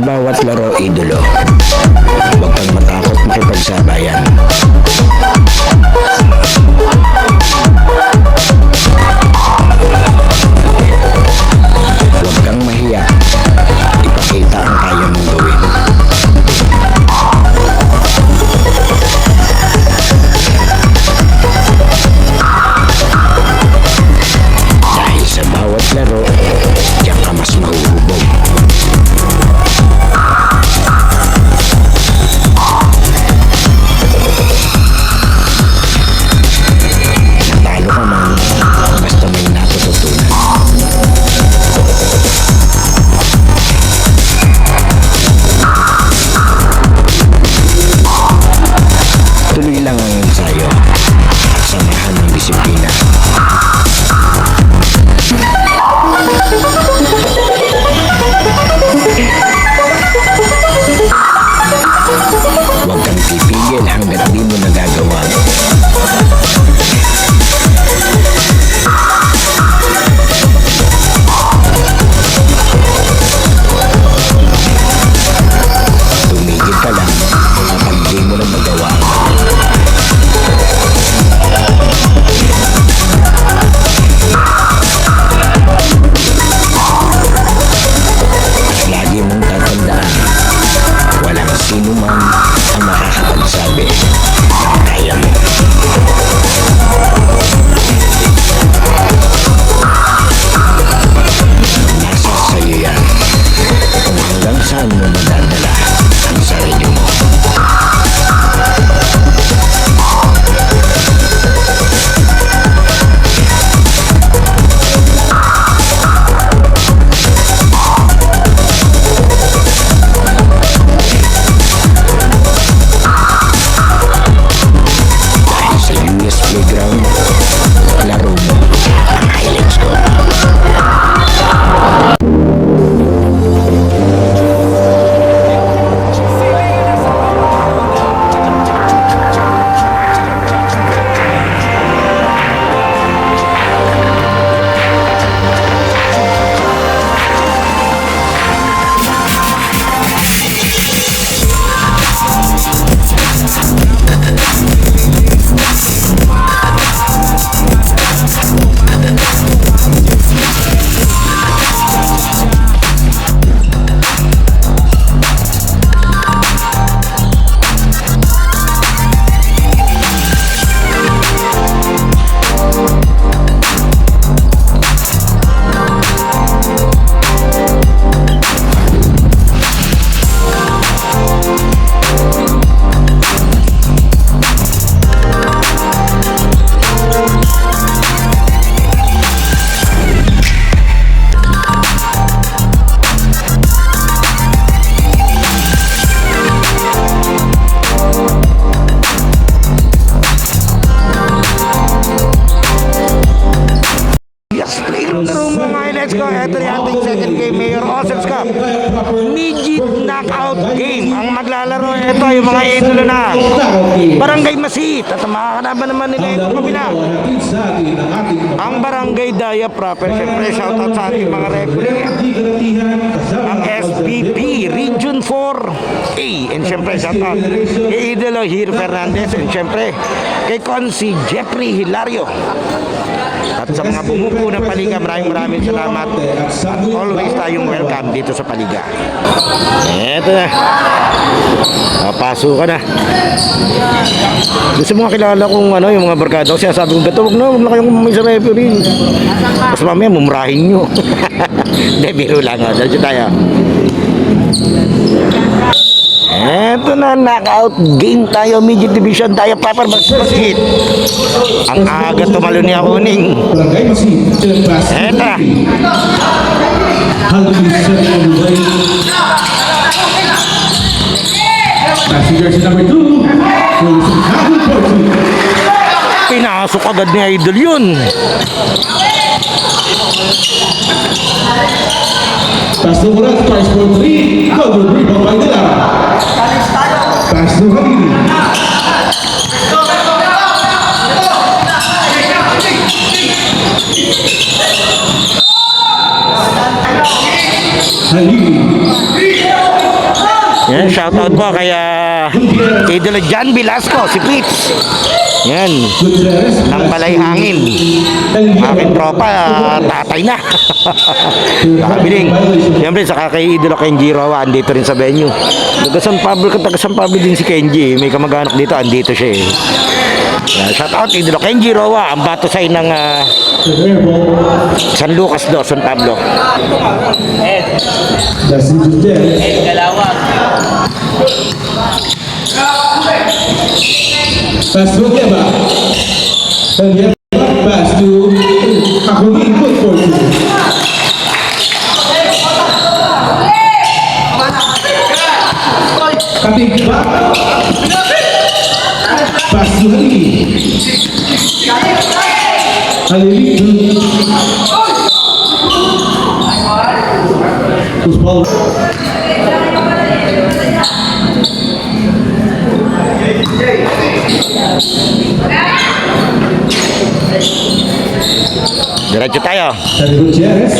bawat laro, idolo. Huwag kang matakot makipagsabayan. Huwag kang mahiya. Ipakita ang kaya mong gawin. Dahil sa bawat laro, diyan ka mas mahuhubog. Natalo ka man, basta may natututunan. Tuloy lang ang ensayo at samahan ng disiplina. Huwag kang pipigil hanggat di mo nagagawa. Tumigil ka lang kapag di mo na magawa. At lagi mong tatandaan, walang sino man ang makakapagsabi ng kaya mo. Nasa sa'yo yan kung hanggang saan mo madadala ang sarili mo. Dahil sa US Playground, laro mo ang highlights ko. Yes, playground na mga highlights ko. Ito yung ating second game, Mayor Oceans Cup. Midget knockout game. Ang maglalaro ito yung mga idolo na Barangay Masit. At ang makakalaban naman nila ito kabila, ang Barangay Daya proper. Siyempre, shoutout sa ating mga referee, ang SPP Region 4A. And siyempre, shoutout kay idolo Hir Fernandez. And siyempre, kay Consi Jeffrey Hilario. At sa mga bumubuo ng Paliga, maraming salamat. At always tayong welcome dito sa Paliga. Eto na. Pasok ka na. Gusto mga kilala kong yung mga barkada ko, sinasabi kong gato, huwag na kayong may sa referee. Tapos mamaya, mumurahin nyo. Hindi, biro lang. Diyan tayo. Eto na, knockout game tayo, midget division tayo, Proper Masit. Ang aga tumalo niya kuning. Eto na. Pinasok agad ni Idol yun. Pass the ball to Price for 3. Go to rebound by Dela. Pass to Halili. Halili. Yan, shoutout po kay idolo John Velasco, si Pitch. Yan, ng balay hangin. Aking tropa, tatay na. Nakabiling. Siyempre, saka kay idolo Kenji Roa, andito rin sa venue. Taga San Pablo din si Kenji. May kamag-anak dito, andito siya eh. Yan, shoutout idolo Kenji Roa, ang batusay ng San Lucas do, San Pablo. That's it there. Pass to Geba. And Geba pass to Kakuli. Good for you. Katigba. Pass to Halili. Halili to Pusbal. Diretso tayo. San Gutierrez.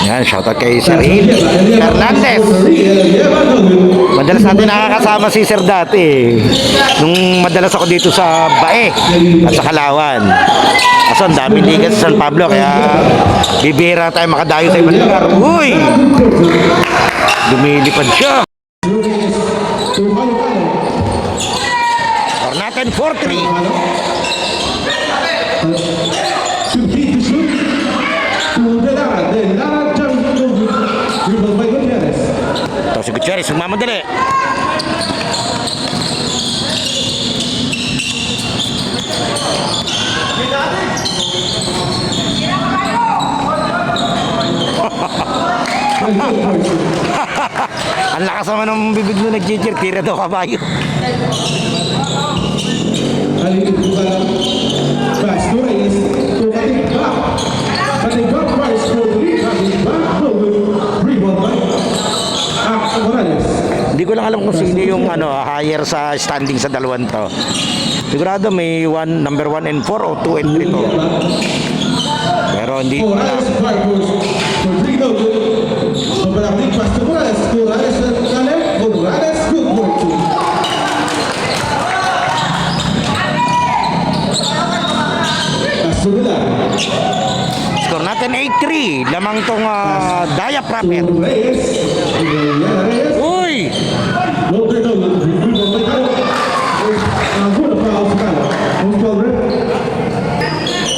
Yan, shoutout kay Sir Hil Hernandez. Madalas natin nakakasama si Sir dati. Nung madalas ako dito sa Bae at sa Kalawan. Kaso ang daming liga sa San Pablo, kaya bibira tayo makadayo sa ibang lugar. Uy! Lumilipad siya. Or natin 4-3. Ito si Gutierrez, magmamadali. Ang lakas naman ng bibig nung nag-jijir, tira daw kabayo. Hindi ko lang alam kung sino yung higher sa standing sa dalawan to. Sigurado may number 1 and 4 o 2 and 3 to. Pero hindi ko alam. Score natin 8-3. Lamang tong Daya Proper. Uy!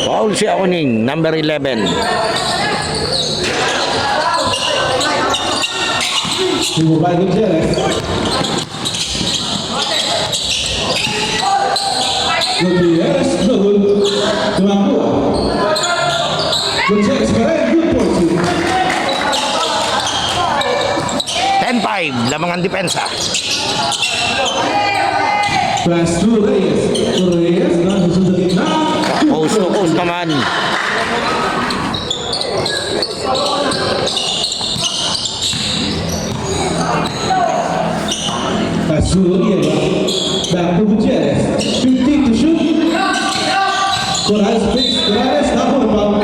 Foul si Akuning, number 11. Gutierrez, tumakbo. Gutierrez, good point. 10-5, lamang ang depensa. Pass to Reyes. Reyes, nandun sa gitna. Post to post naman. Pass to Urieva. Back to Gutierrez. 15 to shoot. Corrales picks. Corrales, double foul.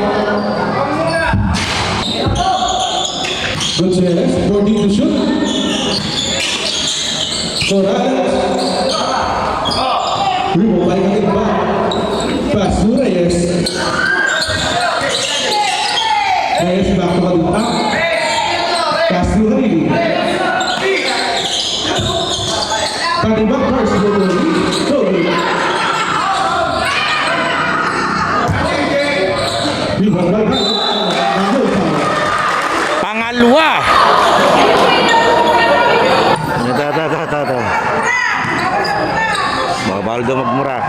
Gutierrez, 14 to shoot. Corrales. Rebound by Katigba. Pass to Reyes. Reyes back to Katigba. Pass to Halili. Katigba first to Halili. Rebound by Katigba. Pangalawa. Ito. Bawal daw magmura.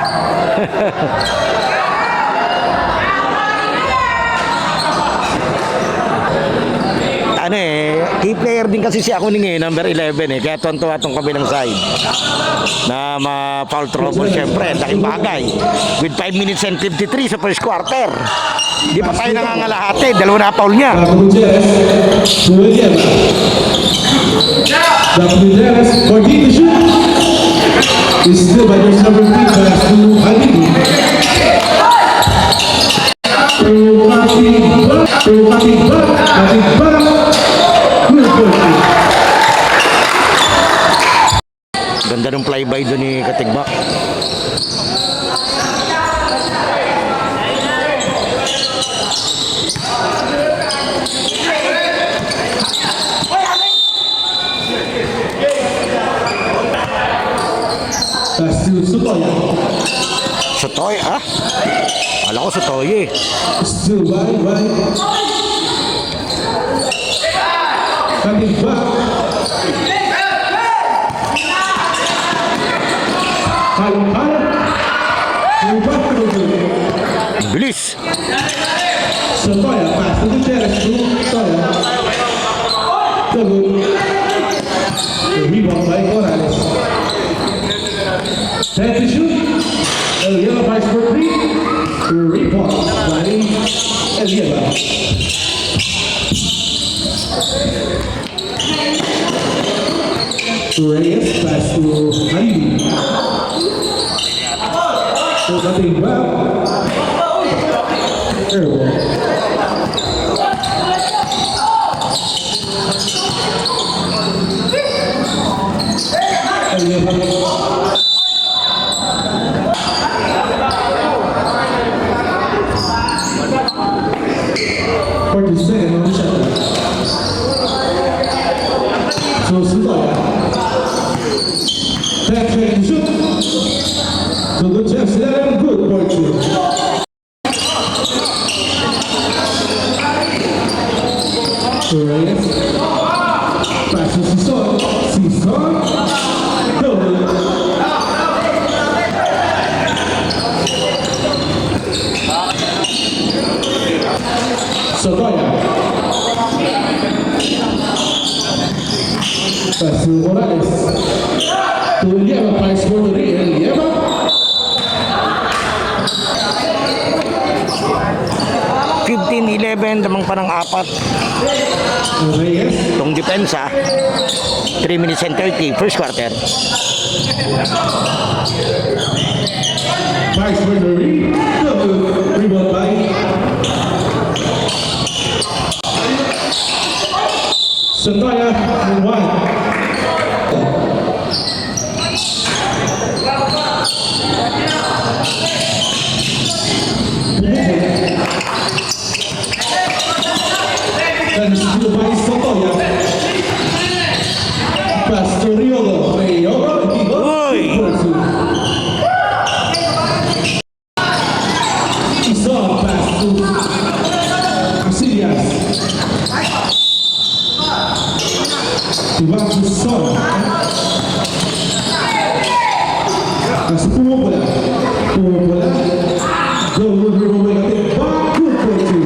Key player din kasi si Akuning number 11 kaya tuwan-tuwa itong kabilang side na ma-foul trouble syempre, laking bagay with 5 minutes and 53 sa first quarter. Di pa tayo nangangalahati, dalawa na foul niya. Gutierrez, 14 to shoot. Is still by their number 3 pass to Halili. Katigba. Good point. flyby doon ni Katigba. Pass to Sutoya. Sotoy, ha? Alam ko Sotoy eh. Still by. Coming back. Halong. Yung back to the Ang bilis. Sutoya. Pass to the Teres to Sutoya. Double. The rebound by Morales. 10 to shoot. Eliela by score 3. Rebound by Eliela. Reyes pass to Halili. So nothing back. Airball. Eliela. 40 seconds on the shot. So Sutoya. 10 seconds shoot. So good chance there. Good boy two. Reyes. Pass to Sison. Double. Sutoya. Pass to Morales. To Elieva, by score 3. Elieva. $15-11, damang parang 4. Reyes. Itong depensa, 3 minutes and 30, first quarter. By score 3. Double. Rebound by Sutoya and 1. And still by Sutoya. Pass to Riolo. Uy! Ison pass to Casillas. Diba to Son. Kasi pumupula. Double rebound by natin. Back good for two.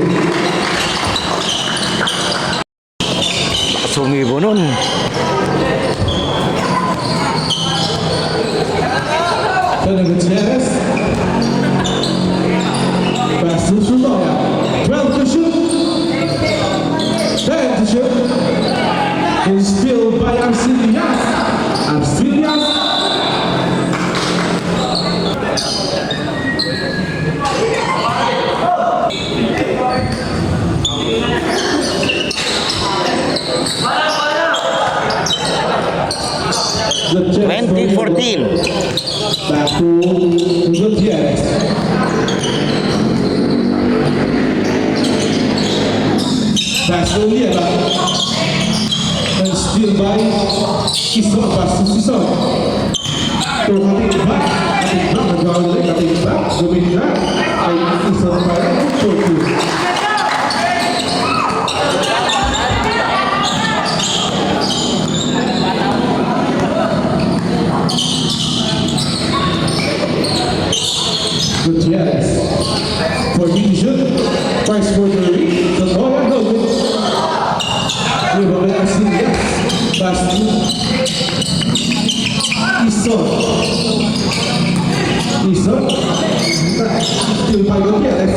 Sumibo nun. Fernando Gutierrez. Pass to Sutoya. 12 to shoot. 10 to shoot. And still by Arcelias. Gutierrez. 2014. Back to Gutierrez. Pass to Elieva. And still by Ison. Pass to Ison. To cutting back. Cutting back. Going back. And Ison by for two. Gutierrez. For division. Price for the lead. The Toya Gold. Rebound by Arcelias. Pass to Ison. Still by Gutierrez.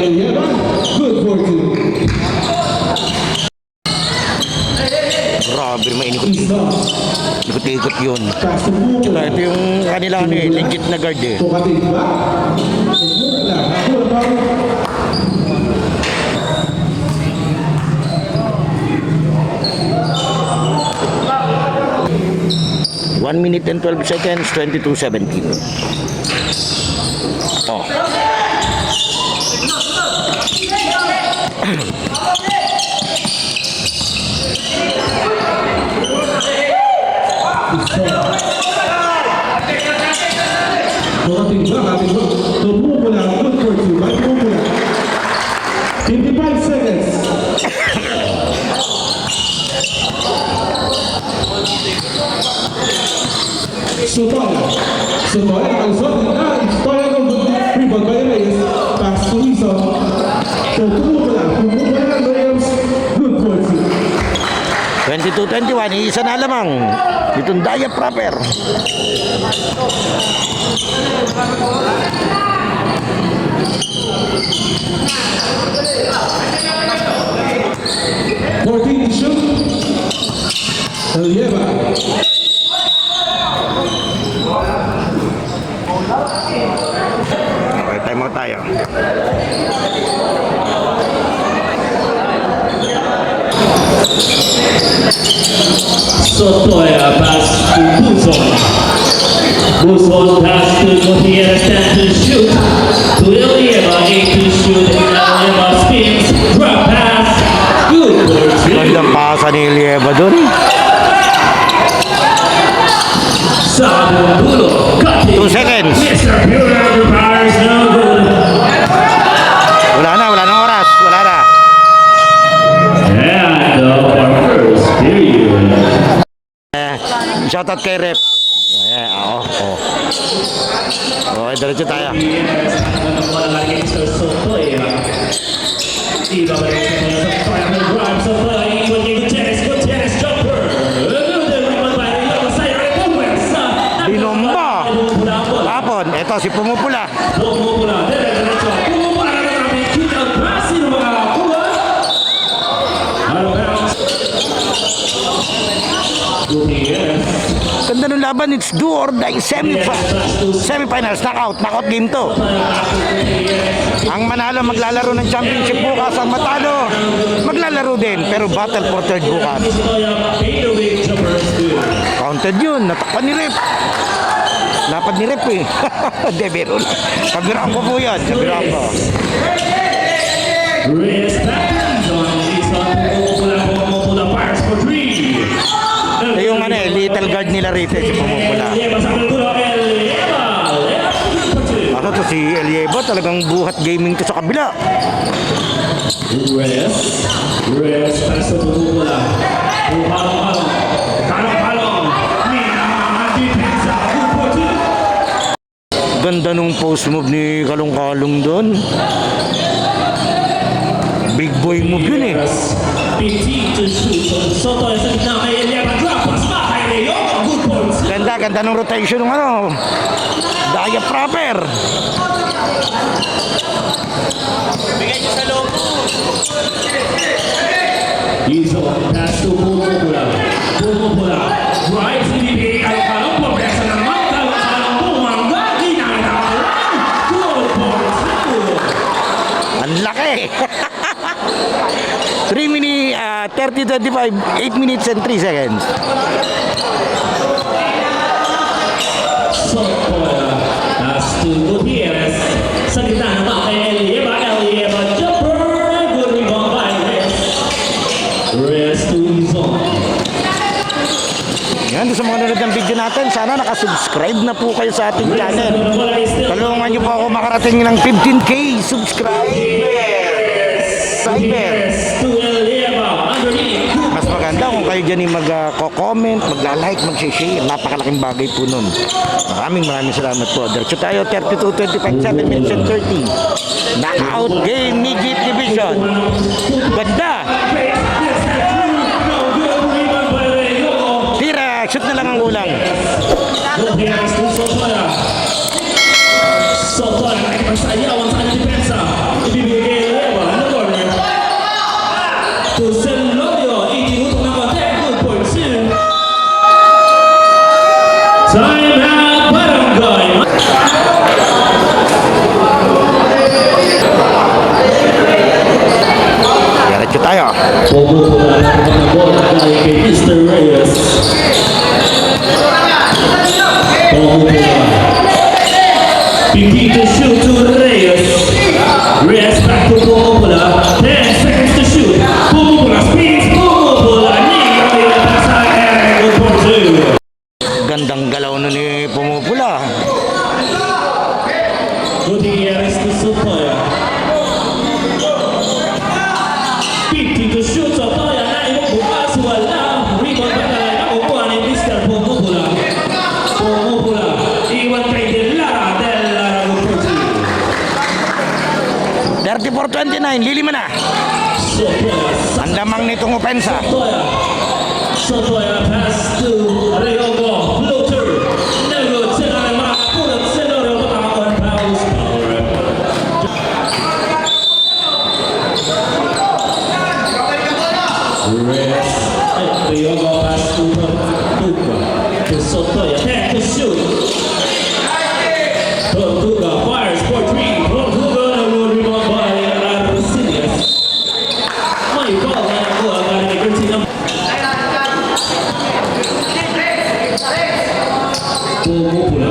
Elieva. Good for two. Grabe, mainikot. Ison. Ikot-ikot yun. Pass to Pumula. Ito yung kanila legit na guard eh. To cutting back. Pumula. Good foul. 1 minute and 12 seconds, 22-17. Oh. Ating block. Tumumula. Good for two. By Tumumula. 55 seconds. Sutoya nakalisot. Sutoya ng rebound by Reyes. Pass to Ison. Tumumula. Tumumula ng Reyes. Good for two. 22-21, isa na lamang. Itong Daya proper. Fourteen to shoot. Elieva. Okay, time out tayo. Sotoya pass to Buzon. Buzon pass to Gutierrez, 10 to shoot. To Elieva, 8 to shoot. Elieva spins, drop pass. Good for two. Gandang pasa ni Lieva dun. Sabundulo, cutting. 2 seconds. Mr. Pure Empires, no good. Wala na oras. Wala na. And our first period. Shoutout kay Rep. Oo. Okay, diretso tayo. Binomba. Hapon, eto si Pumupula. Ganda ng laban, it's do or die. Semifinals, knockout game to. Ang manalo maglalaro ng championship bukas, ang matalo maglalaro din, pero battle for third bukas. Counted yun, natakpan ni Rep. Lapad ni Rep eh. De, biro lang. Kabiraan ko po yan, kabiraan ko. Yung little guard nila rito si Pumupula. Ano to si Elieva, talagang buhat gaming to sa kabila. Reyes, pass to Pumupula. Palong. Ganda nung post move ni Kalong-Kalong doon. Big boy move yun eh. 15 to shoot. Soto sa gitna kay Elieva. Drop pass pa kay Leo. Good points. Ganda nung rotation ng Daya proper. Bigay niyo sa loob. Iso, pass to Pumupula. Drives to the Kalong-Kalong. Progresa naman. Kalong-Kalong bumangga. Ginamit ang lang. Good points. Ang laki. 30-25, 8 minutes and 3 seconds. Sotoya, pass to Gutierrez. Sa gitna naman kay Elieva. Jumper. Good rebound by Reyes. Reyes to Izon. Yan, sa mga nanonood ng video natin, sana nakasubscribe na po kayo sa ating channel. Tulungan niyo po ako makarating ng 15K subscribers. Mas maganda kung kayo dyan yung mag-comment, magla-like, mag-share. Napakalaking bagay po nun. Maraming salamat po. Diretso tayo, 32-25, 7 minutes and 30. Knockout game, midget division. Ganda! Tira, shoot na lang ang ulang. Sotoya, nakipagsayawan sa kanyang depensa. Ibibigay kay Elieva. Ano corner? To Celorio. Itinutok ng konti. Good point. Time out, Barangay. Pumupula. 15 to shoot to Reyes. Reyes back to Pumupula. 10 seconds to shoot. Pumupula speeds. Pumupula. Nico yung pasa. And good for two. Gandang galaw na ni Pumupula. Gutierrez to Sotoya. 50 to shoot. Sotoya na bukas. Wala. Rebound pa na nakukuha ni Mr. Pumupula. Pumupula. Iwan kay Del Lara. Del Lara good for two. 34-29, lilima na. Sotoya. Ang damang nitong opensa. Sotoya. Sotoya pass to Riogo. Floater. No good. Senore makakulat. Senore makakon. Fouls. Reyes. Riogo pass to Tortuga. To Sotoya. 10 to shoot. Tortuga fires for three. Tortuga na good rebound by Arcelius. May ball na nakuha para ni Gertina. Pumupula.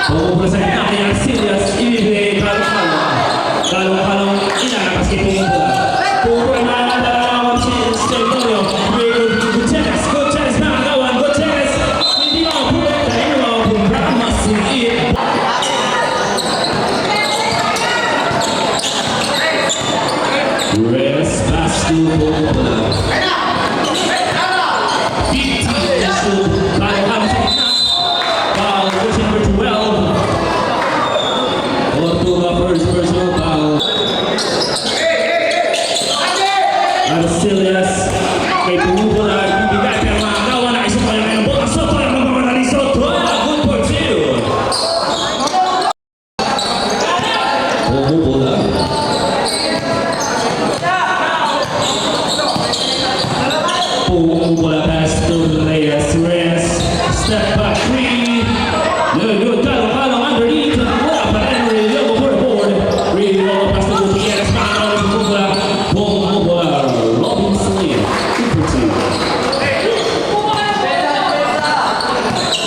Pumupula sa gitna ni Arcelius. Ibibigay kalong-kalong. Kalong-kalong inalakas kay Pumupula. Pumupula na nalalaman si Sertorio. Gutierrez. Gutierrez na agawan. Gutierrez. Hindi makapulot. Hindi makapulot. Masiit. Reyes pass to Pumupula. 15 to shoot. Kyle Hamilton. Foul, pushing for 12. Tortuga first personal foul. Arcelius. Kay Pumupula. Bibigay pero makagawa na isa pa yung ngayon. Bola Soto yung magmamana ni Soto. Good for two. Pumupula. Pumupula pass to Reyes. Reyes. Step back three. Good. Kalong-kalong underneath. Wala pa rin. Rio for the board. Rio pass to Gutierrez. Makagawa ni Pumupula. Pumupula. Robinson. Good for two.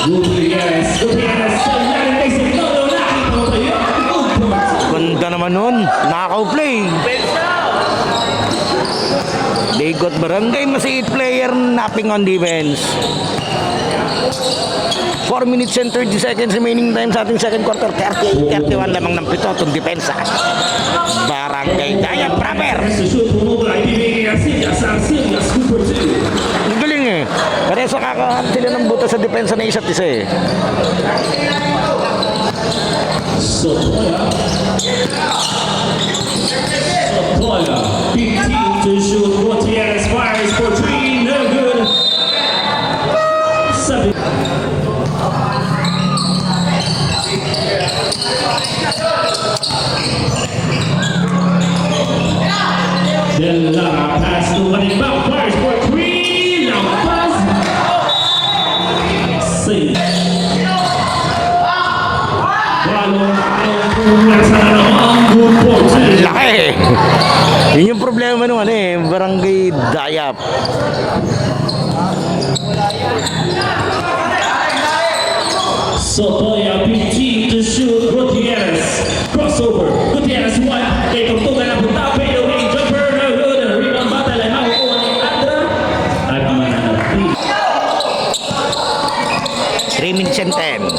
Gutierrez. Gutierrez. Second basic. No, nakita mo pa yun. Good for two. Ganda naman nun. Knockout play. Bigot Barangay Masiit player napping on defense. 4 minutes and 30 seconds remaining time sa ating second quarter. 38-31 lamang ng pito itong depensa. Barangay Dayap proper. To shoot, Pumupula. Ibibigay kay Arcelius. Arcelius. Good for two. Ang galing eh. Pareho sa kakahan sila ng buta sa depensa na isa't isa eh. Sotoya. Sotoya. 15 to shoot. Gutierrez fires for three. No good. 7. Del Lara pass to running back. Fires for three. Now pass. Save. Laki eh. Yun yung problema nung ano eh. Barangay Dayap. Sotoya 15 to shoot. Gutierrez crossover. Gutierrez one. Kay Tortuga na punta. Fade away jumper. No good. Rebound battle ay makukuha ni Andra. At mananapin. 3 minutes and 10.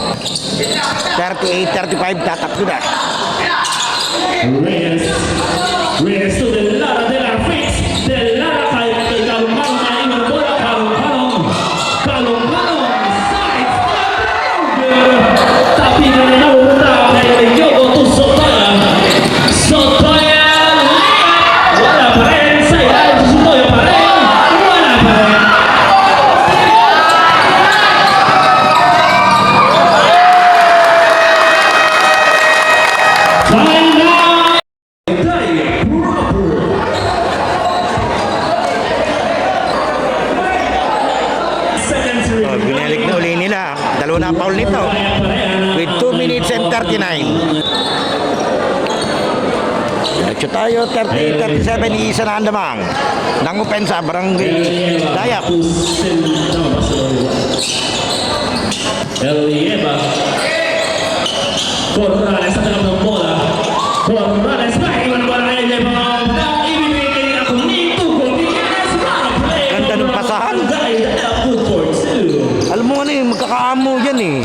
38-35 tatakbo na. Reyes. Reyes to Del Lara. Del Lara fix. Del Lara kay Kalong-kalong na iwan bola. Kalong-kalong. Kalong-kalong. Side. Tapi na rin napunta kay Riogo to Sotoya. Sotoya. Wala pa rin. Sa ilalim si Sotoya pa rin. Wala pa rin. Oh, binalik na uli nila. Dalawa na foul nito. With 2 minutes and 39. Diretso tayo, 38-37, iisa na andamang. Nang opensa, Barangay Dayap. Elieva. Corrales sa tanong ng bola. Corrales ba? Iwan bola kay Elieva. Ibibigay ako nito. Gutierrez. Ganda ng pasahan. Good for two. Alam mo ano yung magkakaamo yan eh.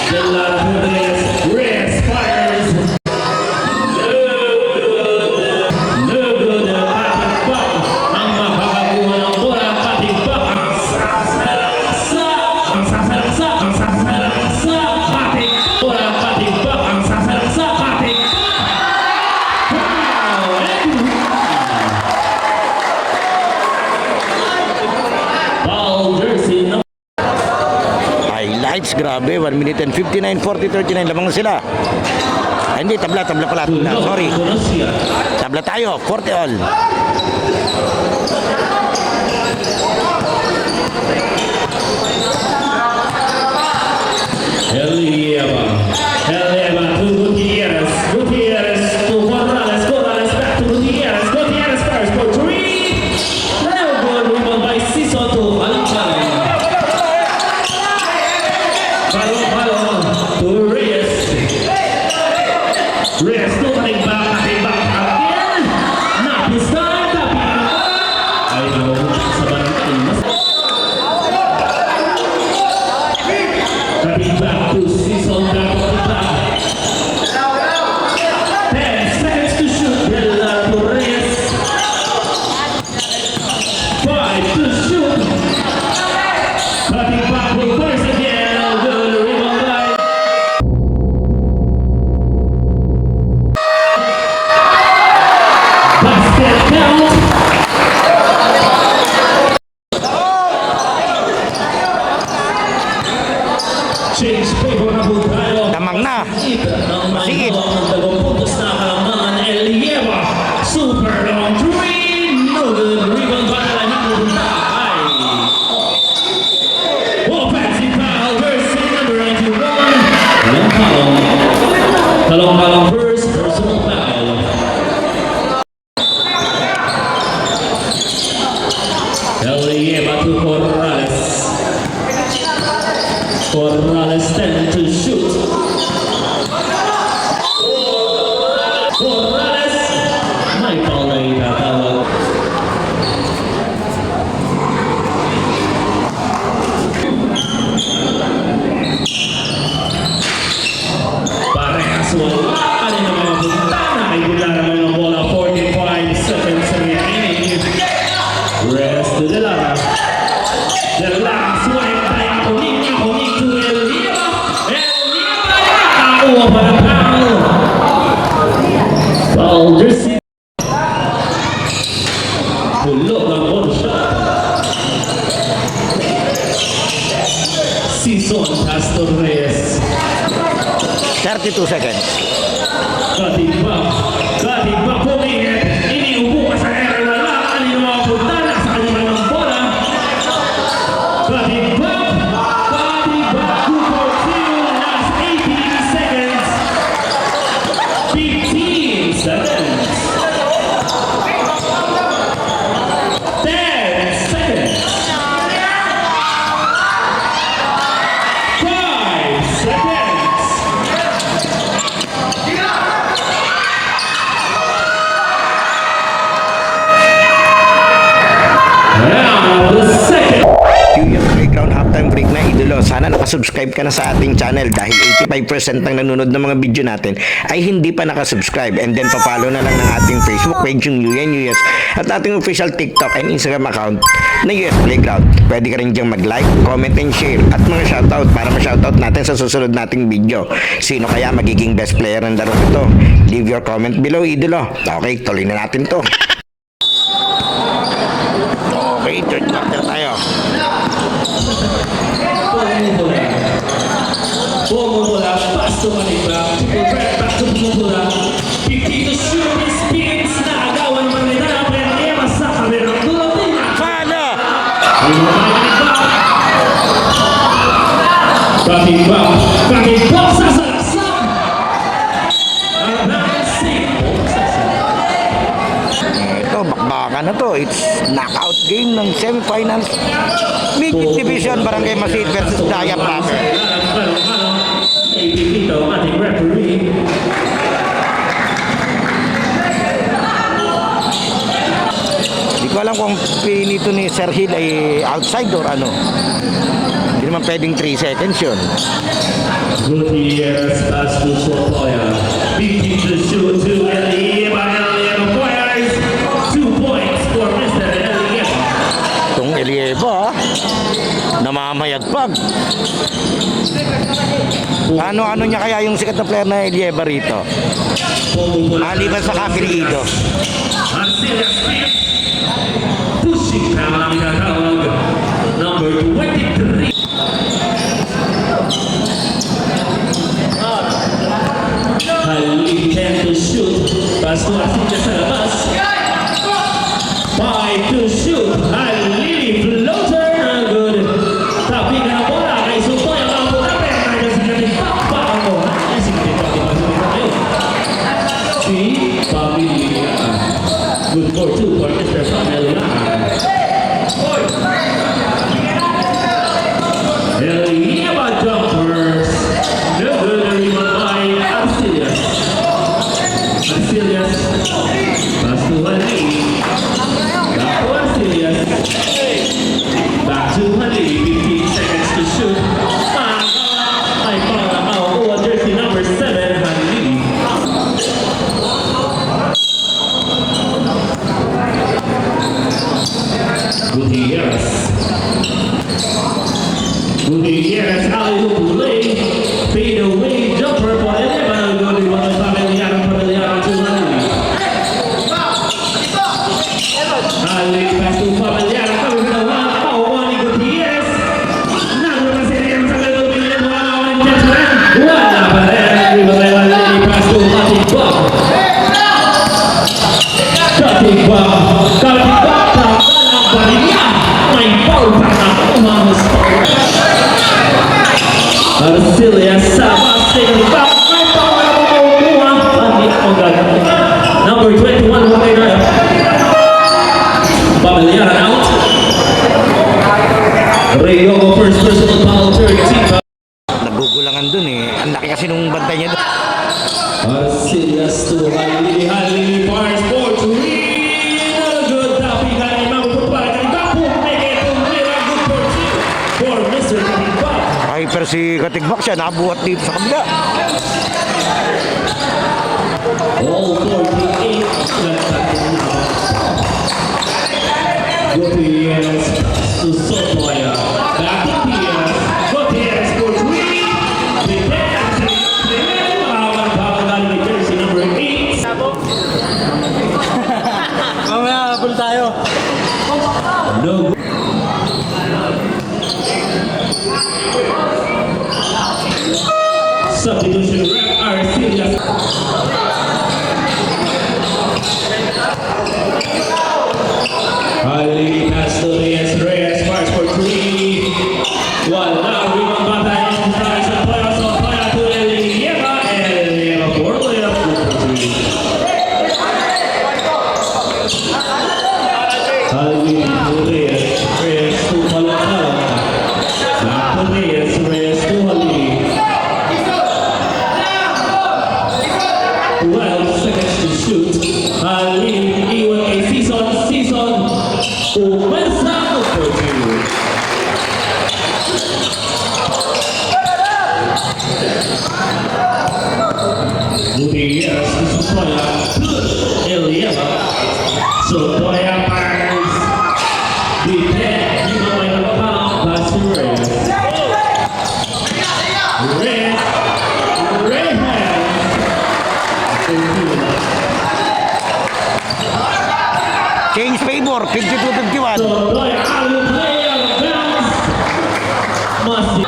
Delara Reyes fires. No good. Patigbak. Ang makakakuha ng bola. Patigbak. Ang sasalaksa. Ang sasalaksa. Ang sasalaksa. Bola. Patigbak. Ang sasalaksa. Patigbak. Foul jersey number Highlights, grabe. 1 minute and 59, 40, 39. Lamang na sila. Ay, hindi, tabla pala. Sorry. Tabla tayo, 40 all. Elieva to Gutierrez. Gutierrez to Corrales. Corrales back to Gutierrez. Gutierrez first for three. No good. Rebound by Siso to Alcalay. Balong to Reyes. Reyes to Patigbak again. Not this time. Tapi ay no, sa barangay. Patigbak to Siso. Back to Patigbak. 10 seconds to shoot. Delara to Reyes. 5 to shoot. Patigbak will force again. No good. Rebound by basket count. Change favorable tayo. Damang na. Ang Masigit. hawak ng 2 puntos na kalamangan Elieva. Super long three. No good. Rebound by Alejandro Buntay. Offensive foul. Jersey number 91. Kalong-kalong first personal foul. Elieva to Corrales. Corrales 10 to shoot. Corrales. May foul na itatawag. Parehas wala. Ano na mga buntana kay Delara ng bola. 45 seconds remaining. Rest to Delara. Delara swipe tayo. Kuning to Elieva. Elieva nakakuha pa ng foul. Foul jersey. Hulog ang all shot. Sison Pastor Reyes. 32 seconds. Katigbak pumingit. Iniupo ka sa ere. Wala ka rin mga puntana sa kanyang ng bola. Katigbak. Good for two. Last 18 seconds. 15 seconds. 10 seconds. 5 seconds. Now the second. Yung Playground halftime break na idolo. Sana nakasubscribe ka na sa ating channel dahil 85% ng nanonood ng mga video natin ay hindi pa nakasubscribe. And then papalo na lang ng ating Facebook page yung UNUS at ating official TikTok and Instagram account na US Playground. Pwede ka rin diyang mag-like, comment, and share at mga shoutout para ma-shoutout natin sa susunod nating video. Sino kaya magiging best player ng laro ito? Leave your comment below, idolo. Okay, tuloy na natin to. Okay, third quarter tayo. Pumula, pass to Patigbak. Back to Pumula. 50 to shoot, spins na agawan pa nila. Elieva sa kamerang dulo. Sana! Patigbak sa salaksak. Ito, bakbakan na to. It's knock knockout game ng semifinals. Midget Division, Barangay Masid versus Daya Proper. Dito ang ating referee. Hindi ko alam kung pinito ni Sir Hill ay outside or ano. Hindi naman pwedeng 3 seconds yun. Gutierrez pass to Sotoya. Beating the shoot to Elieva. Elieva fires. 2 points for Mr. Elieva. Itong Elieva, namamayagpag. Ano niya kaya yung sikat na player na Elieva rito? Maliban sa Kapilido. Arcelia Smith. Pushing foul ang tinatawag. Number 23. Halil tend to shoot. Pass to Arcelia sa labas. 5 to shoot. Halil floater. Good. Tapi ka na bola. Kay Sotoy ang mga bola. Pero tayo sa galing pakpaan mo. Ay, sige, tayo. Si Pamilya. Good for 2 for Mr. Pamilya. Elieva jumpers. No good. Rebound by Arcelius. Arcelius. Pass to Halil. Back to Arcelius. Back to Halil. 15 seconds to shoot. Ay, para makuha jersey number 7, Halil. Gutierrez. Gutierrez, alley-oop lane. Fade away, jumper for Elieva. Good rebound by Pamilya to Halil. Halil pass to Pamilya. Kami sa pauwa ni Gutierrez. Naroon na si Elieva sa galong bilin. Wala pa rin. Rebound by Halil. Pass to Cutting Buck. Cutting Buck. Cutting Buck. Tanggalang Pamilya. May foul pa na umahos pa. Arcelia Sabas taking back. May foul na makukuha. Hindi ako gagawin. Number 21, Wakay Raya. Pamilya out. Rayoko first personal foul, 13. Nagugulangan dun eh. Ang laki kasi nung bantay niya dun. Arcelia to Halil. Halil fires for 3. Good. Tapi kali mamupupala. Kalibapo. Make it to Mira. Good for 2. For Mr. Kalibapo. Hyper si Katigbak siya, nakabuhat dito sa kabila. All 48. Gutierrez to Sotoya. Back to Pierce. Gutierrez for 3. Jersey number 8. Mamaya, habol tayo. No. Substitution ref Arcelia. Halil pass to Reyes. Reyes fires for 3. Wala. Rebound by the inside. Sotoya to Elieva. Elieva for layup. Good for 3. Halil to Reyes. Reyes to Malakala. Back to Reyes. Reyes to Halil. 12 seconds to shoot. Halil iwan kay Season. Umasa for 2. Gutierrez to Sotoya. Elieva. Sotoya fires. Defend. Rebound by Malakala. Pass to Reyes. Reyes. Change favor, 52-51. Sotoya out of play, out of bounds. Must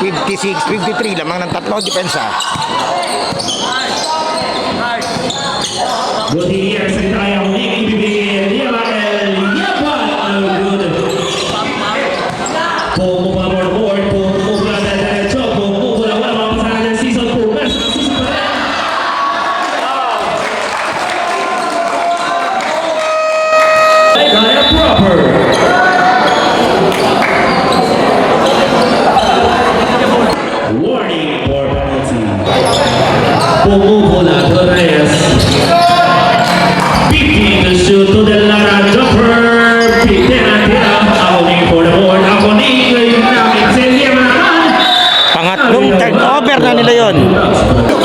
56-53, lamang ng tatlo, depensa. Gutierrez sa tayo ni ibibigay Lieva El Yapan. No good. Pumula board, pumula na diretso, pumula wala mga pasahan ng season 4. Best ng season pa rin. Kaya proper. Warning for penalty. Pumula to Reyes. Beating the shoot to the Lara jumper. Beating ang tira. Akoning for the board. Akoning ngayon namin. Silya naman. Pangatlong turnover na nila yon.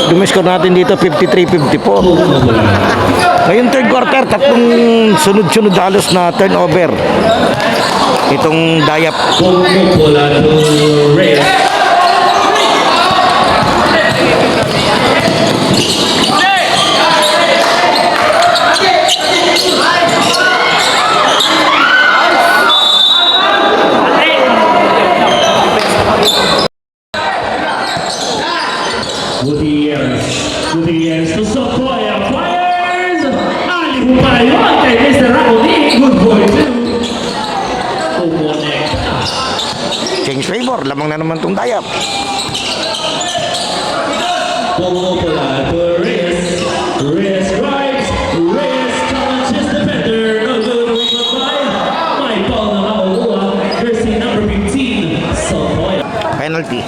Dumiskor natin dito 53-54. Ngayon third quarter, tatlong sunod-sunod halos na turnover. Itong Dayap. Pumula to Reyes. Gutierrez to Sotoya, fires! Ali po pala yun kay Mr. Raoni. Good boy too. Umonek. Change favor, lamang na naman itong Dayap. Pumula to Reyes. Reyes drives. Reyes challenges defender. No good. Rebound by. May ball na makakuha. Jersey number 15. Sotoya. Penalty.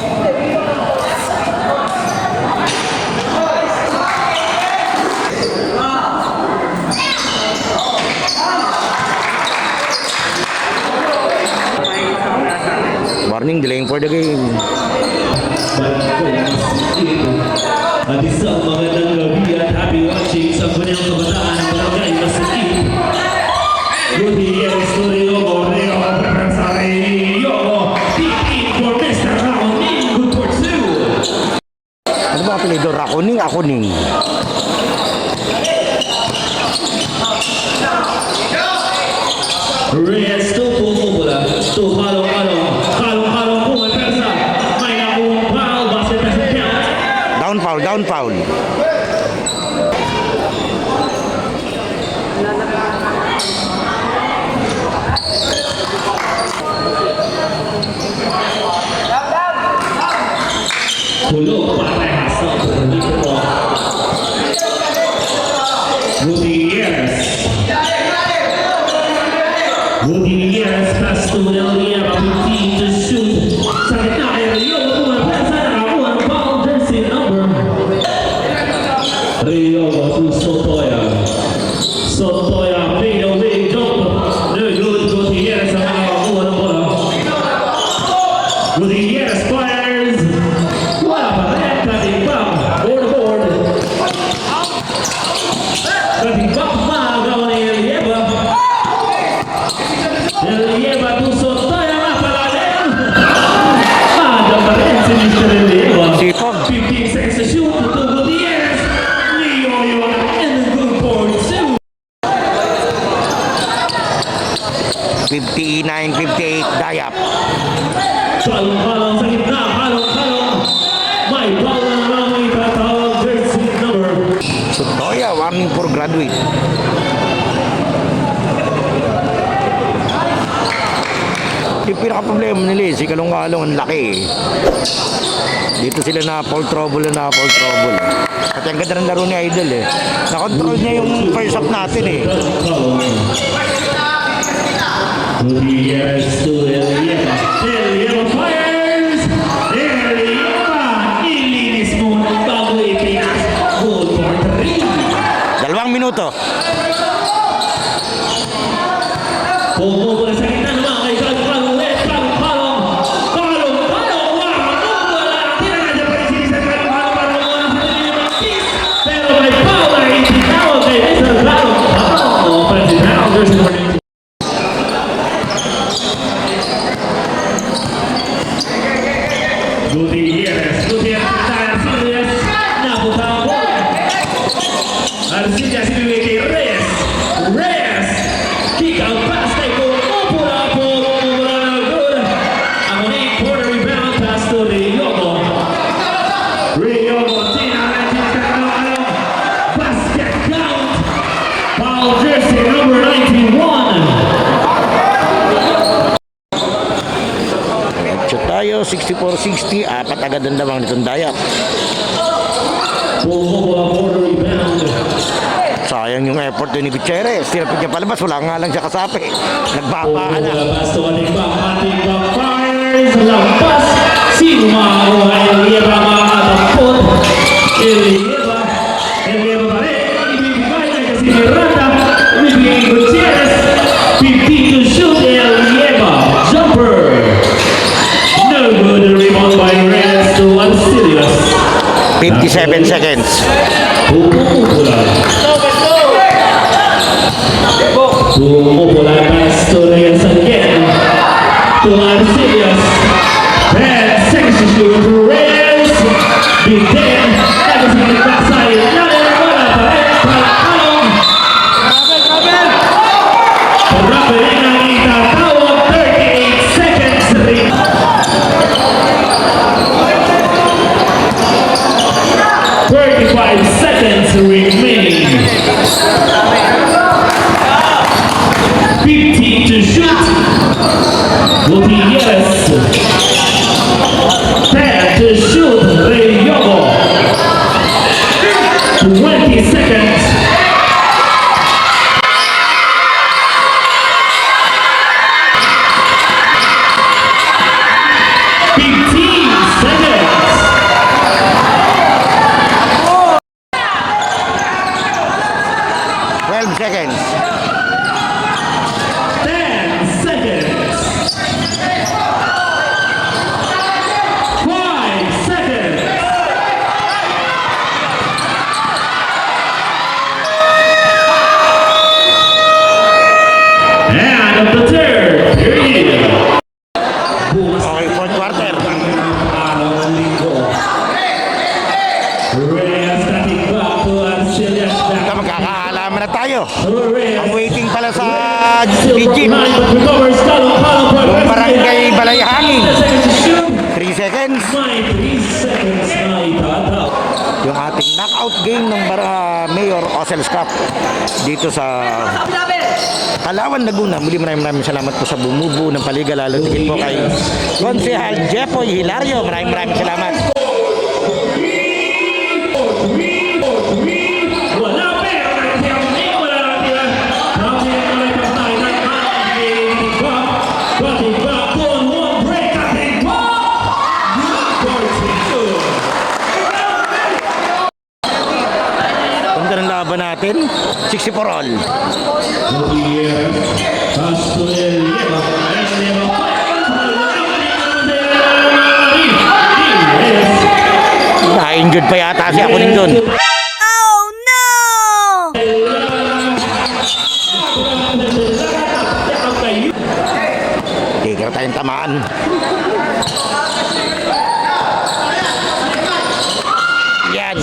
Warning, delaying for the game. At isang magandang gabi at happy watching sa kanyang kabataan ng barangay Masakit. Gutierrez to Rio Borreo, Preferensario, Tiki for Mr. Raoning, good for two. Ano ba apelido? Rakoning, Akoning. Reyes to Pumula, to Halong-Halong, Halong-Halong po ang persa. May nakuha foul, basket doesn't count. Down foul, down foul. Tulog parehas na dito po. Gutierrez. Gutierrez pass to Elieva, 15 to shoot. Sa gitna kay Rio, pumapasa, nakakuha ng foul, jersey number. Rio to Sotoya. Sotoya made a big jump. No good. Gutierrez ang nakakuha ng bola. Gutierrez fires. Wala pa rin. Cutting back. Board. Cutting back. Magawa ni Elieva. Elieva to Sotoya. Mapalalim. Maga pa rin si Mr. Elieva. Sipag. 15 seconds to shoot. To Gutierrez. Leo yun. And good for two. 59-58, Dayap. Halong-halong sa gitna, halong-halong. May ball na lang itatawag, jersey number. Sotoya, warning for graduate. Yung pinaka-problema nila si Kalong-Kalong ang laki eh. Dito sila na foul trouble. At ang ganda ng laro ni Idol eh. Nakontrol niya yung first half natin eh. Gutierrez to Elieva. Elieva fires! Elieva! Ilinis mo ng bago ipinas. Good for three. 2 minuto. Pumupula sa gitna naman kay Kalong-Kalong. Kalong-Kalong! Wow! Tira na dyan pa rin sinisan Kalong-Kalong para mawala sa Elieva. Pero may foul na itinawag kay Mr. Kalong-Kalong. Offensive foul, jersey number 19. Gutierrez tayo Arcillas, napunta ang bola. Arcillas ibigay kay Reyes. Kick out pass kay Pumula na good. Ang unig quarter rebound pass to Rio. tayo, 64-60. Apat agad ang lamang nitong Dayak. Bumubuha for the rebound. Sayang yung effort ni Gutierrez. Tinapit niya palabas, wala nga lang siya kasapi. Nagbabaan na. Labas to Katimbang fires. Lampas. Si Maro Elieva makatapot. Elieva pa rin. Ibibigay na kasi Miranda. Ibibigay Gutierrez. 15 to shoot. Elieva. Jumper. No good. Rebound by Reyes to Alcilius. 57 seconds. Pumupulan. Pumupulan pass to Reyes again. To Alcilius. 10 seconds to shoot for Reyes. Big 10. That is in the backside. Wala pa rin. Palakang. Pag-rapper rin ang itatawag. 38 seconds rin. 35 seconds remaining. 15 to shoot. Gutierrez. 10 to shoot. Reyogo. 20 seconds. Seconds. 10 seconds. 5 seconds. And of the third period. Okay, fourth quarter. Reyes cutting back to Alcilius. Ito, magkakaalaman na tayo. Ang waiting pala sa digit. Yung barangay Balayhangin. 3 seconds. Yung ating knockout game ng Mayor Osels Cup dito sa Palawan, Laguna. Muli maraming salamat po sa bumubuo ng paliga, lalo tigit po kay Konsehal Jepoy Hilario. Maraming salamat. Ganda ng laban natin. 64 all. Na-injured pa yata si Akunin doon. Oh no! Tigil tayong tamaan. Yan.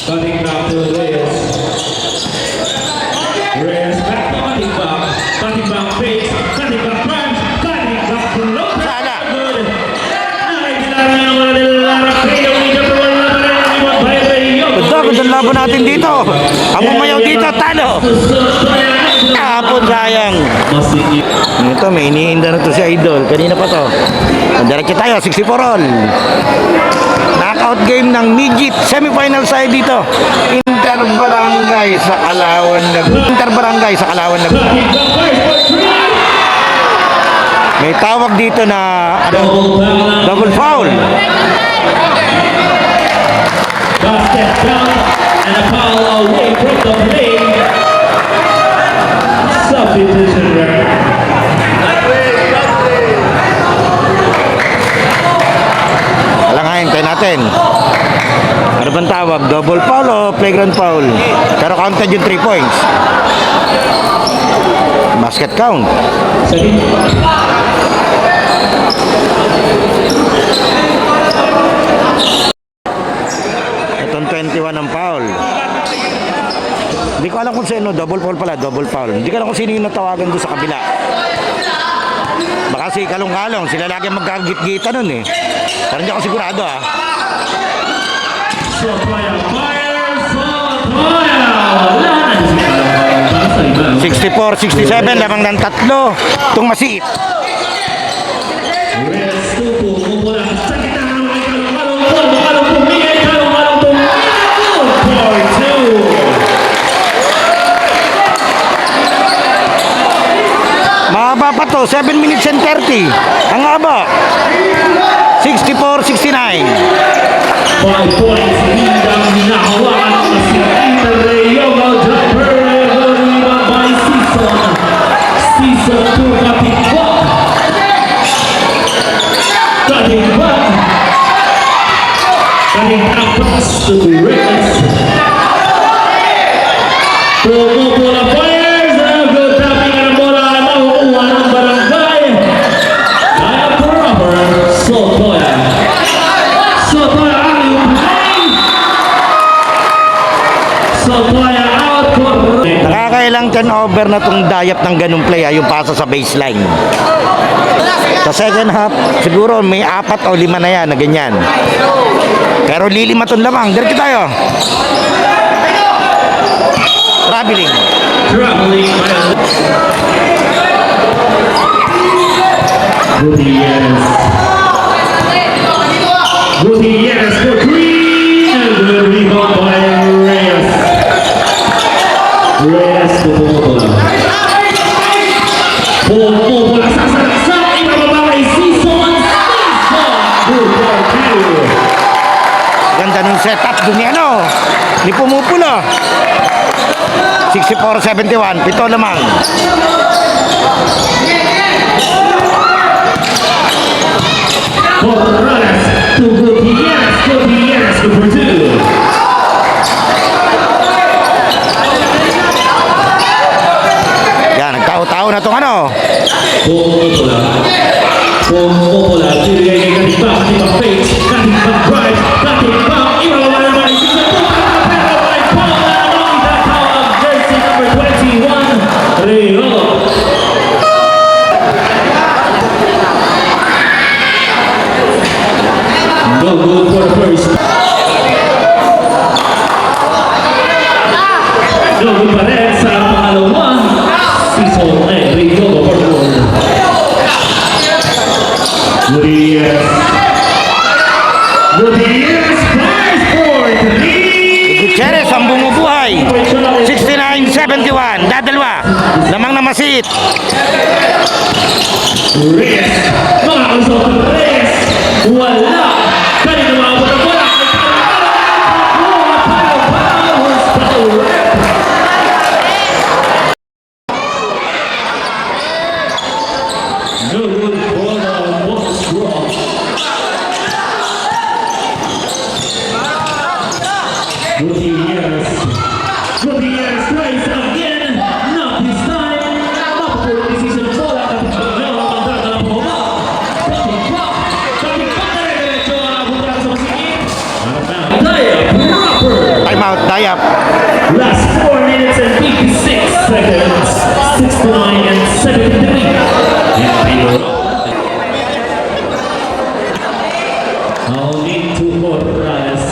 Cutting back to Reyes. Reyes back to cutting back. Cutting back face. Cutting back punch. Cutting back to low. Sana. Good. Ganda ang laban natin dito. Ang umayaw dito, talo. Tapon, sayang. Ito, may iniinda na to si Idol. Kanina pa to. Diretso tayo, 64 all. Knockout game ng midget semifinal side dito. Interbarangay sa Kalawan, Laguna. Interbarangay sa Kalawan, Laguna. May tawag dito na double foul. Basket count and a foul away from the play. Substitution record. Alangayin, tayo natin. Ano bang tawag? Double foul o playground foul? Pero counted yung 3 points. Basket count. Sige. Itong 21 ang foul. Hindi ko alam kung sino. Double foul pala. Double foul. Hindi ko alam kung sino yung natawagan doon sa kabila. Baka si Kalong-Kalong. Sila lagi magkagit-gita nun eh. Pero hindi ako sigurado ah. So player fires. Santoya! Wala na si para sa iba. 64-67, lamang ng tatlo. Itong masiit. Reyes tupo, mumula sa gitna ng mga kalong-kalong po, Miguel, kalong-kalong po, Miguel, for two. Mahaba pa to, 7 minutes and 30. Ang haba. 64-69. 5 points, lead ang hinahawakan na si Inter Rayoga, jumper, rebound by Season. Season 2, cutting back. Cutting back. Cutting back pass to Reyes. Pumupulang Fires, good tapping ng bola, nakukuha ng barangay. Kaya proper, Sotoya. Sotoya ang yung play. Sotoya out for Nakakailang turnover na tong dayap ng ganung play, yung pasa sa baseline. Sa second half, siguro may 4 o 5 na yan na ganyan. Pero lilima ton lamang. Diretso tayo. Traveling. traveling. Gutierrez. Gutierrez for three. And the rebound by Reyes. Reyes to Pomopola. Pomopola sa sarap. Ibababa kay Season. Good for two. Ganda nung setup dun ni ni Pumupula. 64-71, 7 lamang. Morales to Gutierrez. Gutierrez to for two. Yan, nagtao-tao na tong Pomopola. Pomopola. Sirigay kay Katiba. Katiba fake. Katiba drive. Katiba. Ibababa naman ang Season. Pero by Paul. Nakita tawag. Jersey number 21. Rio. No good for the first. No good pa rin sa pangalawa. Season Rio for goal. Gutierrez. Gutierrez flies for three. Gutierrez ang bumubuhay. 69-71, dadalwa. Lamang na masit. Reyes. Mga kausap ng Reyes. Wala. Kanina umabot ang bola. No good for the Monstro. Gutierrez. Gutierrez tries again. Not this time. Mapapulang decision bola. Kapag ang kontrata ng pumaba. Kapag na rin diretso ang kontrata sa masigit. Daya proper. Time out, dayap. Last 4 minutes and 56 seconds. 69 and 73. In favor of. Only to Morales.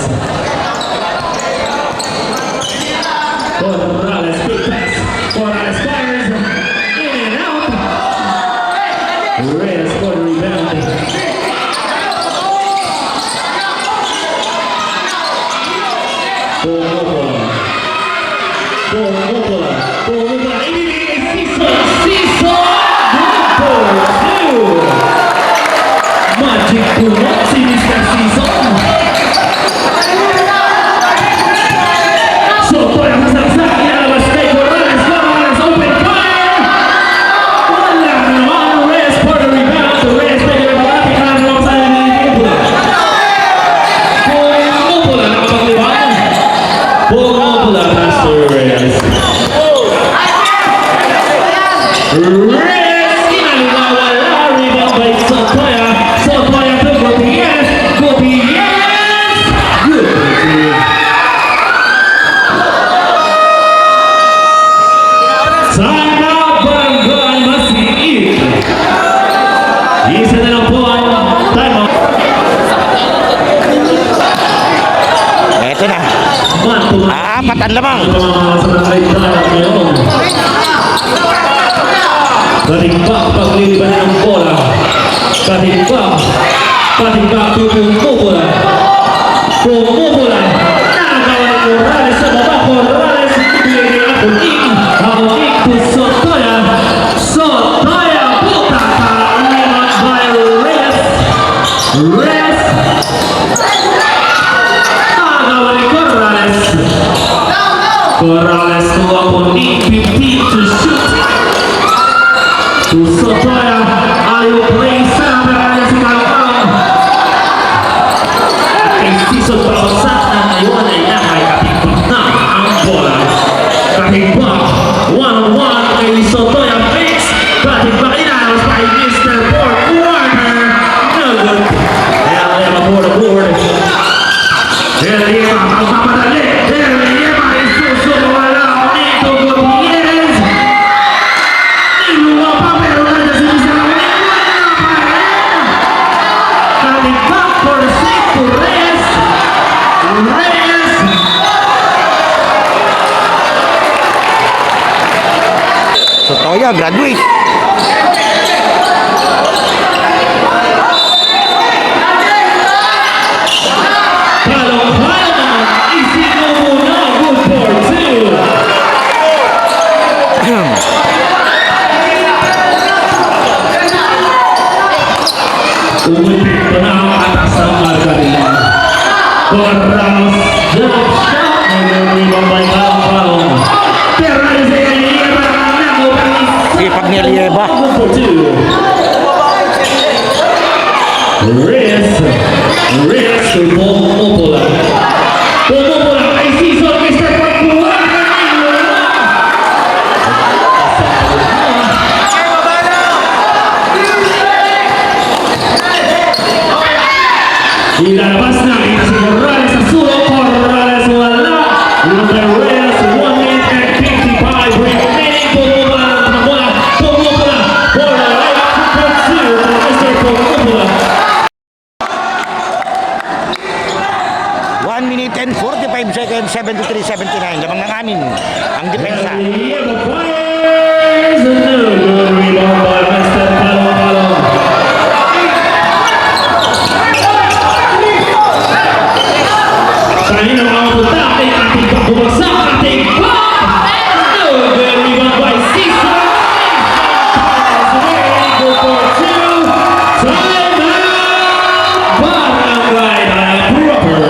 Morales, big pass. Morales fires. In and out. Reyes for the rebound. Pomopola. Pomopola. Pomopola. Ibibigay Season. Season. Good for two. Magic punot si Mr. Season. Sotoya sa saksak. Inalabas kay Morales. Morales open fire. Wala na naman. Reyes for the rebound. Reyes pwede na malapit na naman sa Pomopola. Pomopola nakapagliwan. Pomopola pass to Reyes. Reyes inaliwawala. Rebound by Sotoya. Sotoya to Gutierrez. Gutierrez. Good. Time out, Barangay Masiit. Isa na lang po ang time out. Eto na. Man Apat ang lamang. Katimbang pagliliban ng bola. Katimbang pumupula. Nagawa ni Morales sa baba. Morales bigay ang puting. Hawik to Sotoya. Sotoya puta sa limot by Reyes. Reyes. Nagawa ni Corrales. Corrales to a puting. 15 to shoot. To Sotoya, ayaw play sa namin si Kalong. Kay Season Papasak na ngayon ay nakakatimbang na ang bola. Katimbang, 1-1 kay Sotoya fix. Katimbang inanos by Mr. Fourth Quarter. No good. Kaya aboard the board. Derriba, magpapadali. Derriba, isusuwala. Nito Gutierrez. Iluwa pa pero nandiyan si Mr. Coming back for the save to Reyes. Reyes. Sotoya, graduate. Palong-palong naman. Isino muna. Good for two. Umipit ko na ang atas ng Margarita. Corrales, jump shot. Nag-rebound by Palong-palong. Perez ay Lieba na nag-upanis. Sipag ni Lieba. Good for two. Reyes to Pumupula. Pumupula kay Season, Mr. Pagkuha. Ilalabas na kita si Morales sa sulok. Morales wala. Number Reyes, 1 minute and 55 remaining. Pumupula ng Pumupula. Pumupula for the right for two. Mr. Pumupula. 1 minute and 45 seconds, 73-79. Lamang ng anin ang depensa. Lieba fires. No good rebound by Mr. Palong-palong. Kanina mga punta, ating pagbumasak, ating pop! No good rebound by Season! Go for two! Time out! Barangay na proper!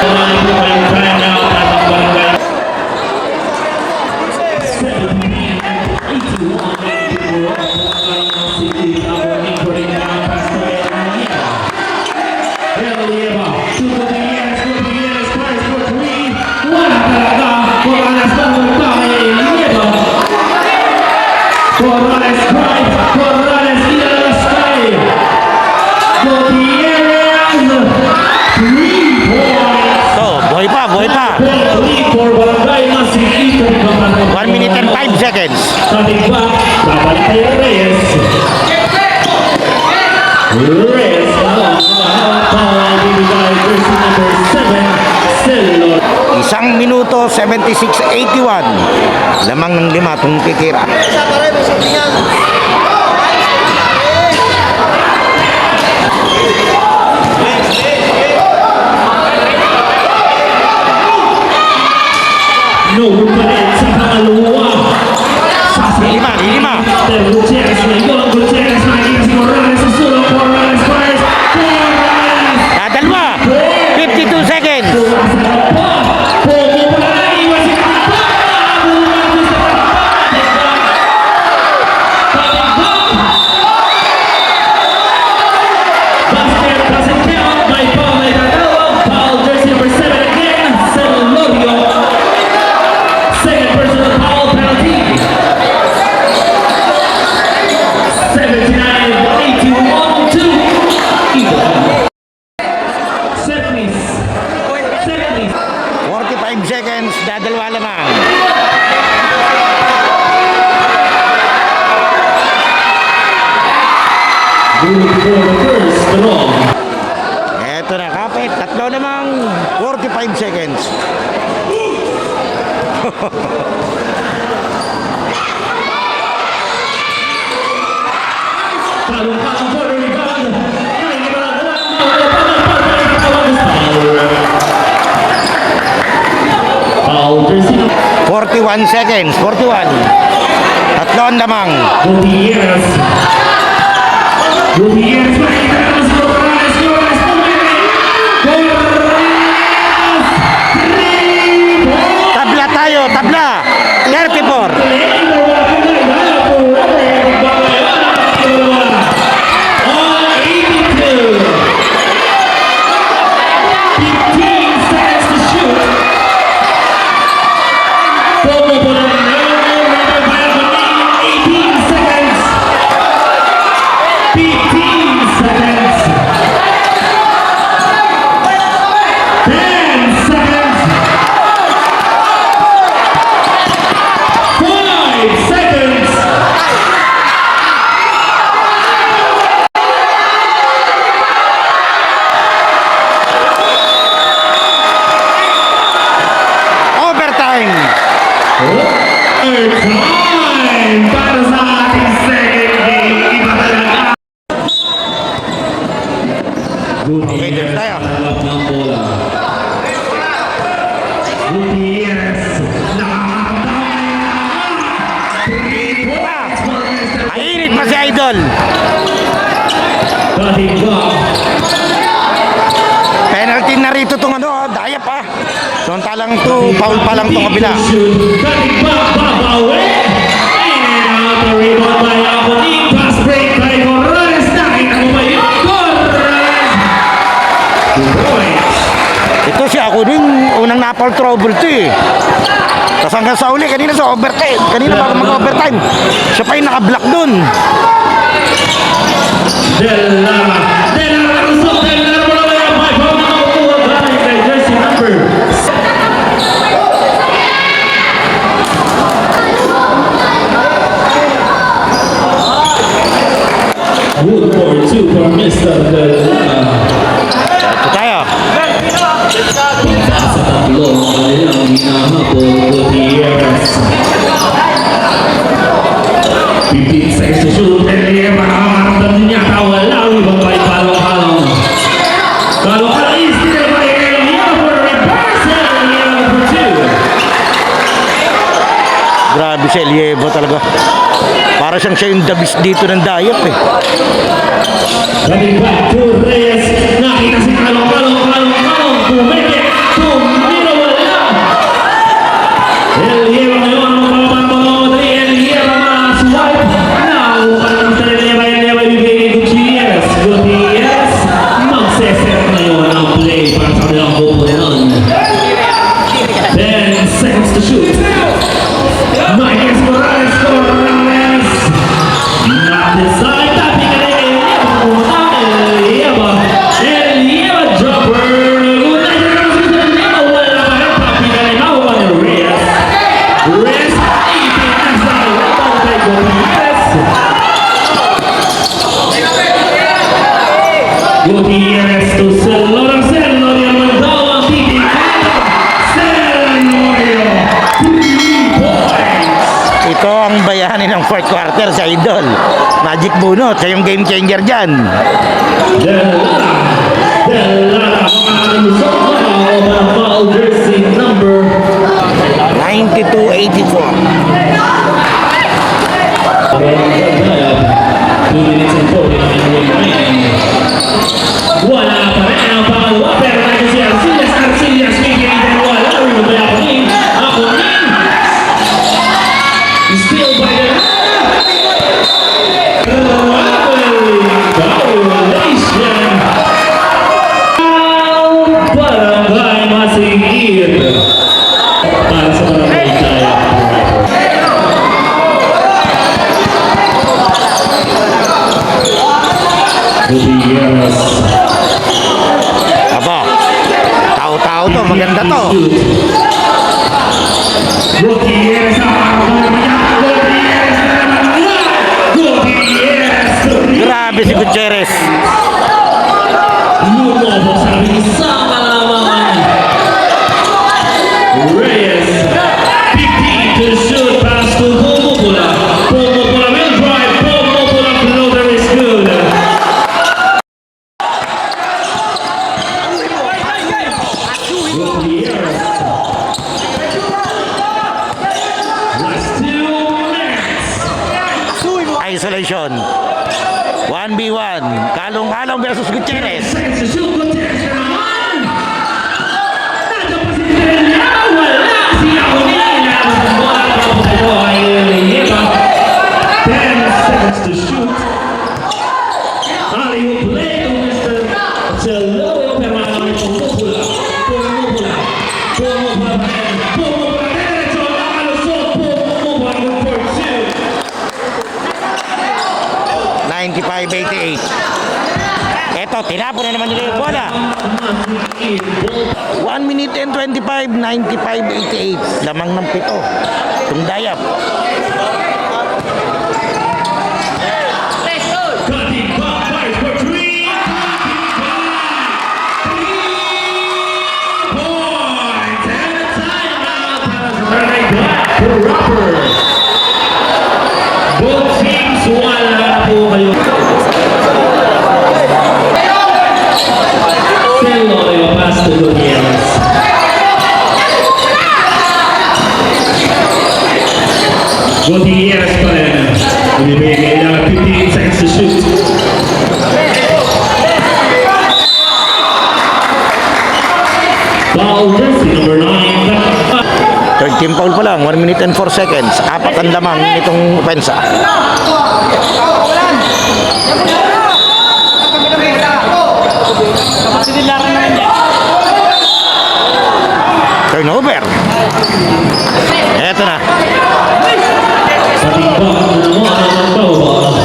Time out at ang barangay. 1 minute and 5 seconds. Coming back, babalik kay Reyes. Reyes, mahal, bibigay jersey number 7, Celor. 1 minuto, 76-81. Lamang ng 5 itong titira. No good pa rin sa pangalawa. Lima. Gutierrez ngayon, Gutierrez nakikita si Morales sa sulok. Morales fires. Morales! Dalawa. 52 seconds. Dadalwa lamang. Good for the first draw. Eto na, kapit. 3 Damang 45 seconds. Kalong-kalong for the rebound. 41 seconds. 41. Tatlo ang damang. Gutierrez. Gutierrez. Tabla tayo. Tabla. 34. Overtime. Time para sa ating second game. Iba talaga. Okay, dito tayo. Harap ng bola. Gutierrez. Mainit pa si Idol. Cutting block. Penalty na rito itong daya pa. Samantalang foul pa lang itong kabila. Cutting block. Babawi. In and out. The rebound by Aponin. Pass break by Corrales. Nakita mo ba yun? Corrales. 2 points. Ito si ako din, unang na-foul trouble to eh. Tapos hanggang sa uli, kanina sa overtime. Kanina bago mag-overtime. Siya pa yung naka-block dun. Della Rousseau, Della Rousseau, by Paulo, jersey number. Woodford, 2 for Mr. Della. Ito tayo. Sa tatlo, kailang hinahabol Gutierrez. 15 seconds to shoot, Della, makakaramdam niya, wala, ibang by Kalong-Kalong. Kalong-Kalong is still by Elia for reversal, Elia for 2. Grabe si Eliebo talaga. Para siyang siya yung dabis dito ng dayap eh. Coming back to Reyes, nakita si Kalong-Kalong, kumikit, wala. Eliebo ngayon, ang mapapapamamodri, Eliebo swipe. Now, parang sa Eliebo, bibigay Gutierrez. Gutierrez, magseset ngayon ang play para sa kanilang pupunan. 10 seconds to shoot. Marquez Morales. Not this side, tapi kali Eliebo jumper. Wala pa rin, tapi kali mahuwa ni Reyes. Reyes, 18 na sa rebound kay Gutierrez. Gutierrez to Celorio mandado ang titig. Celorio, 3 points. Ito ang bayani ng fourth quarter sa Idol. Magic Bunot, siya yung game changer dyan. Della, foul jersey number 92-84. 2 minutes and 49 remaining. Wala pa rin ang pangalawa, pero nandiyan si Arcillas, bigay din wala. Rin ba Aponin? Still by the violation. Barangay Masigit. Para sa barangay tayo. Gutierrez. Aba, tao-tao to, maganda to. Gutierrez Grabe si Gutierrez. Lumobo sa isang alaman. naman. Kalong-kalong versus Gutierrez. Seconds to shoot. Gutierrez na naman. Nandiyan pa si Trella. Wala si Agonila. Ang bola para po ito ay Leyva. 10 seconds to shoot. Alley-oop play to Mr. Cheloyo. Pero malamang pumupula. Pumupula. Pumupula pa rin. Pumupula. Diretso. Nakalusot. Pumupula ng 95-88. Eto, tinapon na naman nila yung bola. 1 minute and 25, 95-88. Lamang ng 7. Tundayap. Cutting back, fires for 3. 3 points. And a timeout. Running back for Roper. Both teams wala po kayo. Celorio pass to Gutierrez. Gutierrez pa rin. Ibibigay niya 15 seconds to shoot. Foul jersey number 9. Third team foul pa lang, 1 minute and 4 seconds. 4 ang lamang nitong opensa. Turnover. Eto na. Cutting back na naman ang bawal.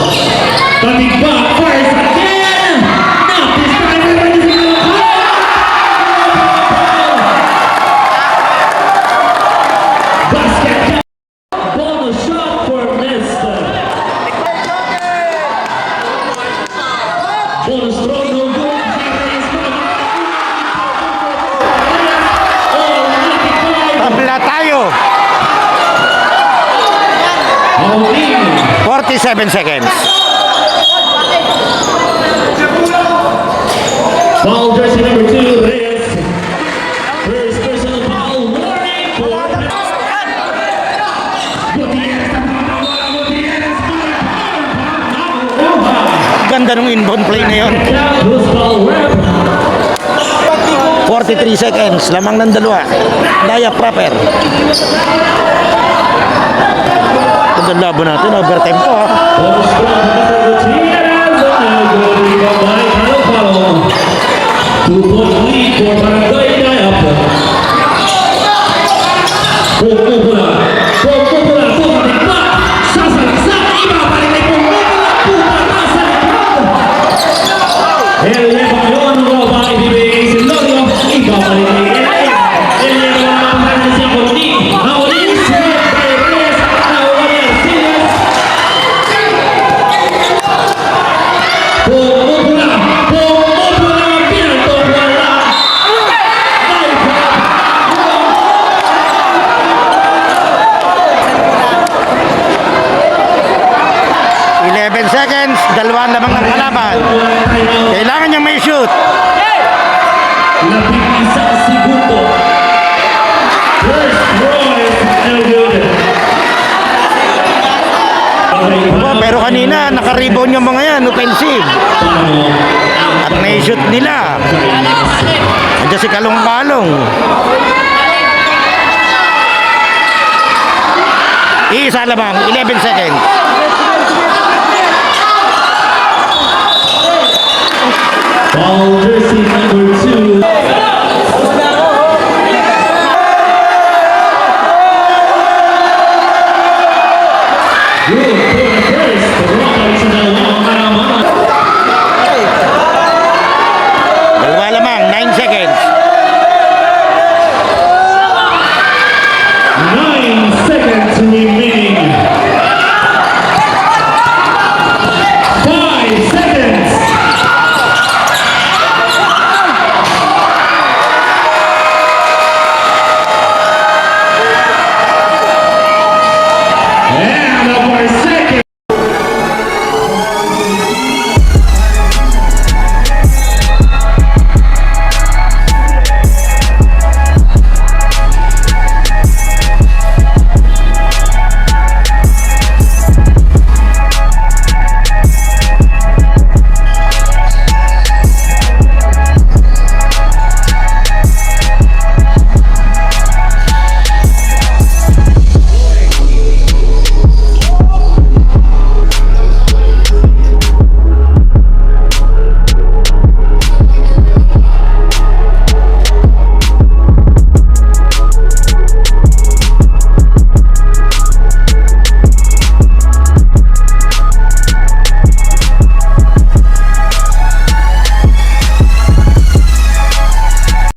Cutting back first again. Not this time. Basket. Bonus shot for Nesta. Bonus throw no good. Oh, nothing five. Tabla tayo. Pauling. 47 seconds. Foul jersey number 2, Reyes. First personal foul warning for Gutierrez. Gutierrez. Ganda nung inbound play na yun. Who's foul rep? 43 seconds. Lamang ng 2. Daya proper. Ganda laban natin. Overtime to ha. Bonus throw for Mr. Gutierrez. No good rebound by Calopalo. 2-point lead for Barangay Dayap. Pumupula. Pumupula. Pumating back. Sasalaksak. Ibabalik ay pumupula. Pumata sa likod. Eleva yun. Roba. Ibibigay si Lorio. Ibabalik ay Eleva. Eleva naman para sa siya Auli. Auli. Set by Reyes. Auli Arcillas. Pumupula. Pumupula. Pinto wala. Eleven seconds. 2 lamang ng kalaban. Kailangan niya may shoot. Labing isang segundo. First throw is no good. Pero kanina, naka-rebound yung mga yan. Offensive. At may shoot nila. Andiyan si Kalong-Kalong. Isa lamang. 11 seconds. Foul jersey number 2.